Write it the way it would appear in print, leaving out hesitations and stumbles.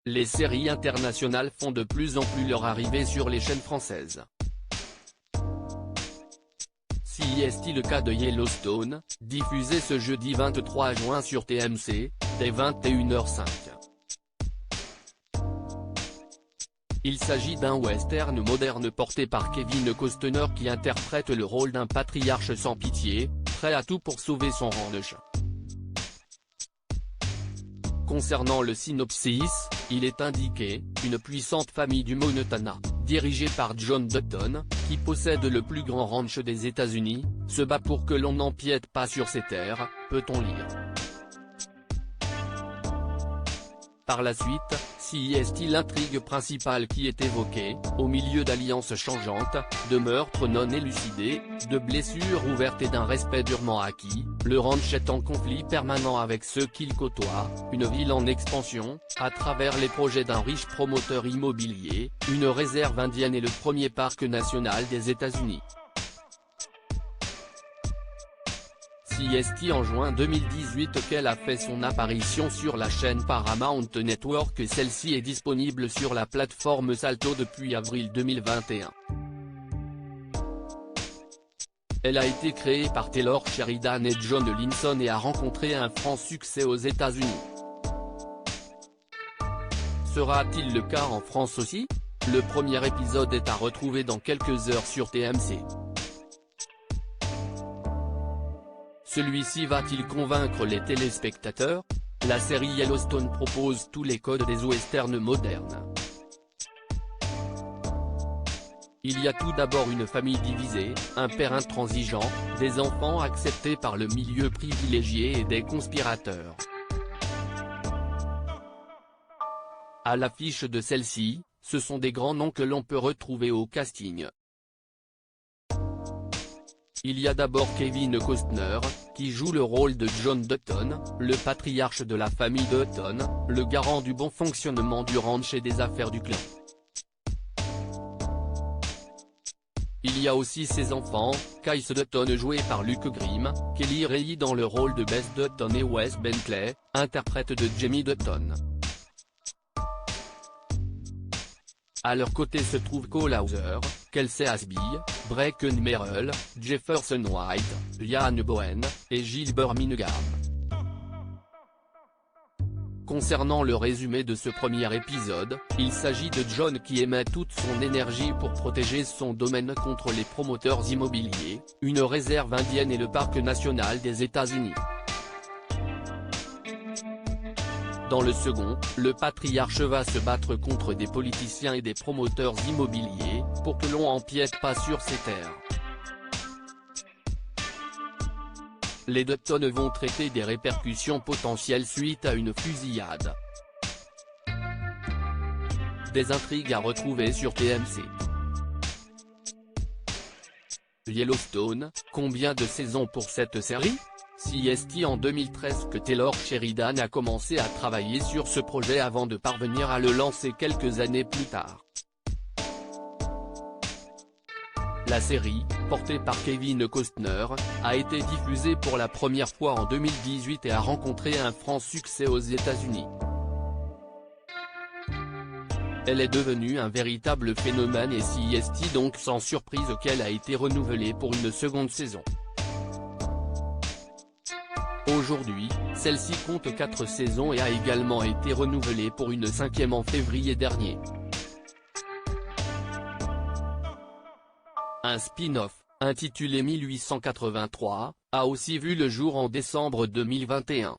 les séries internationales font de plus en plus leur arrivée sur les chaînes françaises. Si est le cas de Yellowstone, diffusé ce jeudi 23 juin sur TMC, dès 21h05. Il s'agit d'un western moderne porté par Kevin Costner qui interprète le rôle d'un patriarche sans pitié, prêt à tout pour sauver son ranch. Concernant le synopsis, il est indiqué, une puissante famille du Montana, dirigée par John Dutton, qui possède le plus grand ranch des États-Unis, se bat pour que l'on n'empiète pas sur ses terres, peut-on lire. Par la suite, si est l'intrigue principale qui est évoquée, au milieu d'alliances changeantes, de meurtres non élucidés, de blessures ouvertes et d'un respect durement acquis, le ranch est en conflit permanent avec ceux qu'il côtoie, une ville en expansion, à travers les projets d'un riche promoteur immobilier, une réserve indienne et le premier parc national des États-Unis. Si en juin 2018 qu'elle a fait son apparition sur la chaîne Paramount Network et celle-ci est disponible sur la plateforme Salto depuis avril 2021. Elle a été créée par Taylor Sheridan et John Linson et a rencontré un franc succès aux États-Unis. Sera-t-il le cas en France aussi? Le premier épisode est à retrouver dans quelques heures sur TMC. Celui-ci va-t-il convaincre les téléspectateurs? La série Yellowstone propose tous les codes des westerns modernes. Il y a tout d'abord une famille divisée, un père intransigeant, des enfants acceptés par le milieu privilégié et des conspirateurs. À l'affiche de celle-ci, ce sont des grands noms que l'on peut retrouver au casting. Il y a d'abord Kevin Costner, qui joue le rôle de John Dutton, le patriarche de la famille Dutton, le garant du bon fonctionnement du ranch et des affaires du clan. Il y a aussi ses enfants, Kyle Dutton joué par Luke Grimm, Kelly Reilly dans le rôle de Bess Dutton et Wes Bentley, interprète de Jamie Dutton. À leur côté se trouvent Cole Hauser, Kelsey Asby, Breckin Merrill, Jefferson White, Ian Bohen, et Jill Birmingham. Concernant le résumé de ce premier épisode, il s'agit de John qui émet toute son énergie pour protéger son domaine contre les promoteurs immobiliers, une réserve indienne et le parc national des États-Unis. Dans le second, le patriarche va se battre contre des politiciens et des promoteurs immobiliers, pour que l'on n'empiète pas sur ses terres. Les Dutton vont traiter des répercussions potentielles suite à une fusillade. Des intrigues à retrouver sur TMC. Yellowstone, combien de saisons pour cette série? Si en 2013 que Taylor Sheridan a commencé à travailler sur ce projet avant de parvenir à le lancer quelques années plus tard. La série, portée par Kevin Costner, a été diffusée pour la première fois en 2018 et a rencontré un franc succès aux États-Unis. Elle est devenue un véritable phénomène et si donc sans surprise qu'elle a été renouvelée pour une seconde saison. Aujourd'hui, celle-ci compte 4 saisons et a également été renouvelée pour une 5e en février dernier. Un spin-off, intitulé 1883, a aussi vu le jour en décembre 2021.